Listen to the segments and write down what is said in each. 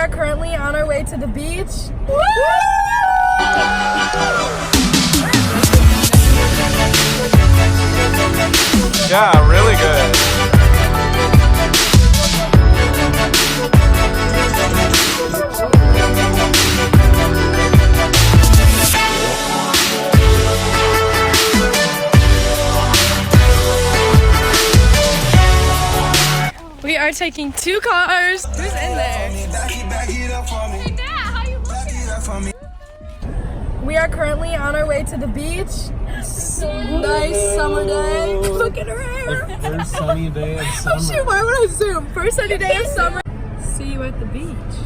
are currently on our way to the beach. Woo! Yeah, really good. We are taking 2 cars. Who's in there? Hey Dad, how you looking? We are currently on our way to the beach. Nice summer day. Look at her hair. First sunny day of Oh shoot, why would I zoom? First sunny day of summer. See you at the beach.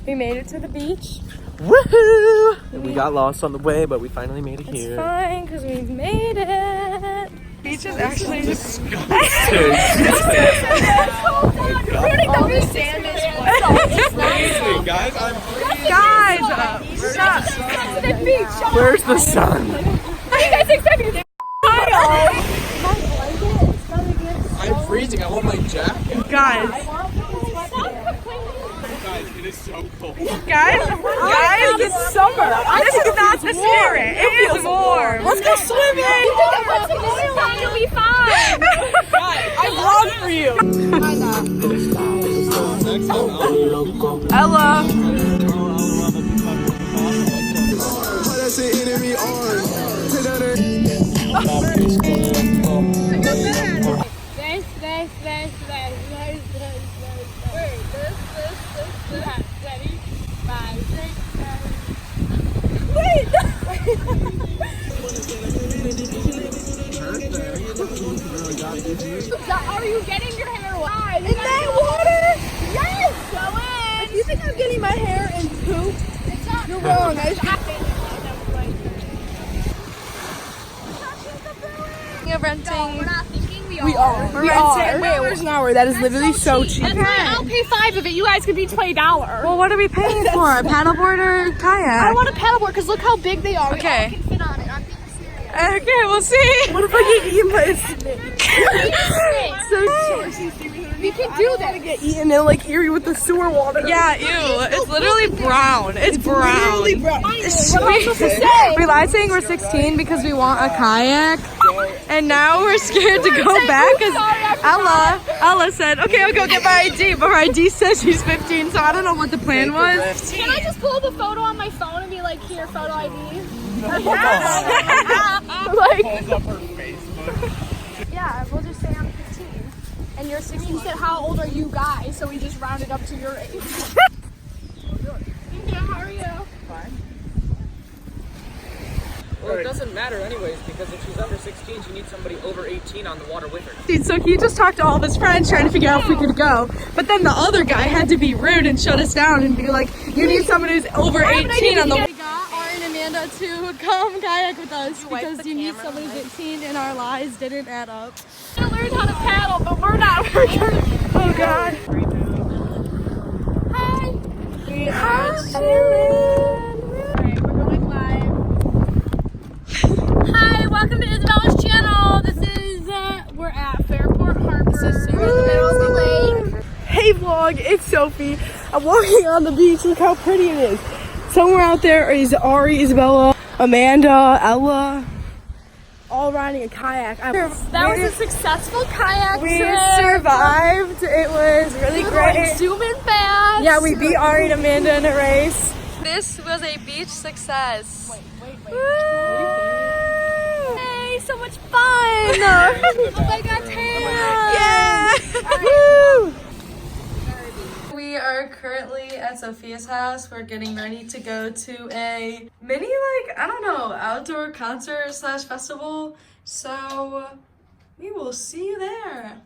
We made it to the beach. Woohoo! We got lost on the way, but we finally made it It's here. fine, because we made it. Beach is actually Disgusting. Guys, where's the sun? I'm freezing. I want my jacket. Guys, Guys, it is so cold. guys, it's summer. This is not the spirit. It is warm. Let's go swimming. It'll be fine. I vlog for you. Ella. Are you getting your hair wet? In that water? Yes! Go in! You think I'm getting my hair in poop? It's not. You're wrong. We're renting. We're not thinking we are. We are. We're We renting. are. $1 an hour. That is literally so cheap. That's fine. I'll pay 5 of it. You guys could be $20. Well, what are we paying for? A paddleboard or kayak? I want a paddleboard because look how big they are. Okay. We all can fit on it. I'm being serious. Okay, we'll see. What if I get eaten by a snake? We can do that. Get eaten and like Erie with the sewer water. Yeah, ew. It's literally brown. It's brown. What am I supposed to say? We lied saying we're 16 because we want a kayak. And now we're scared to go back because Ella said, okay, I'll go get my ID. But her ID says she's 15, so I don't know what the plan was. Can I just pull up a photo on my phone and be like, here, photo ID? Like, Pulls up her Facebook. Yeah, we'll just say I'm 15. And you're 16. He said, how old are you guys? So we just rounded up to your age. Yeah, how are you? Well, it doesn't matter anyways, because if she's under 16, she needs somebody over 18 on the water with her. dude, so he just talked to all of his friends trying to figure out if we could go. But then the other guy had to be rude and shut us down and be like, you need someone who's over 18 on the water. We got Ari and Amanda to come kayak with us because you need somebody who's 18 and our lies didn't add up. I learned how to paddle, but we're not. Oh God. Hi. We are chilling. Alright, we're going live. Hi, welcome to Isabella's channel. This is, we're at Fairport Harbor. This is super in the middle of the lake. Hey vlog, it's Sophie. I'm walking on the beach. Look how pretty it is. Somewhere out there is Ari, Isabella, Amanda, Ella, all riding a kayak. That was a successful kayak We trip. survived. It was really great. Zoom in fast. Yeah, we beat Ari and Amanda in a race. This was a beach success. Wait. Hey, so much fun! Oh my God, tan. Yeah! Woo! We are currently at Sophia's house. We're getting ready to go to a mini, I don't know, outdoor concert / festival. So we will see you there.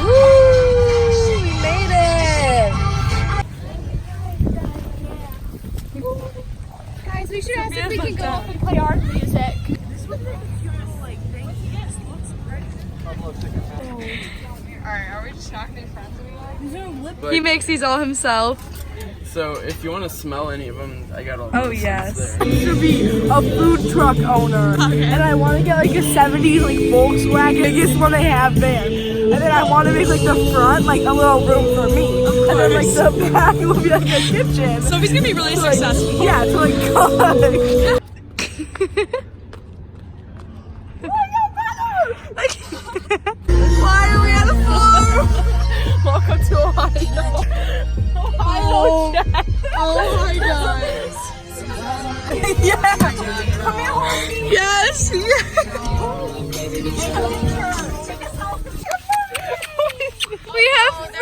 Woo! We made it! Guys, we should ask if we can go up and play our music. He makes these all himself. So if you want to smell any of them, I got all. Oh, those yes. there. To be a food truck owner, and I want to get like a 70s like Volkswagen, biggest one they have there, and then I want to make like the front like a little room for me, and then like the back will be like a kitchen. So he's gonna be really Like, successful. yeah, to like cook. Why are we on the floor? Welcome to Ohio. Ohio Chat. Oh my gosh. Yeah. Come here, homie. Yes. We have food.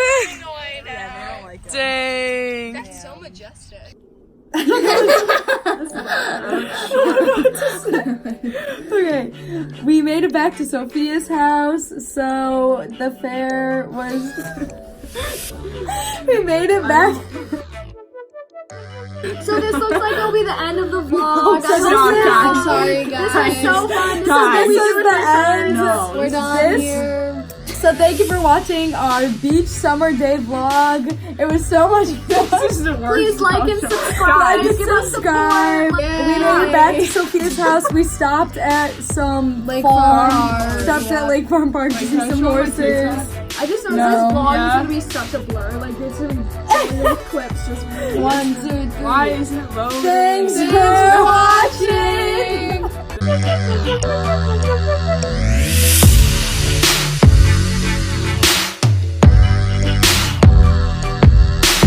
Dang. That's so majestic. Okay, we made it back to Sophia's house, so the fair was. We made it back. So this looks like it'll be the end of the vlog. God. Sorry, guys. This is so fun. God. This is the end. We're done This- here. So thank you for watching our beach summer day vlog. It was so much fun. Please like and subscribe. Like and Give us subscribe. support. We made it back to Sophia's house. We stopped at some Lake farm. Farm. Stopped at Lake Farm Park to see some horses. I just know No. this vlog is gonna be such a blur. Like there's some little clips just. 1, 2, 3. Why is it low? Thanks for watching.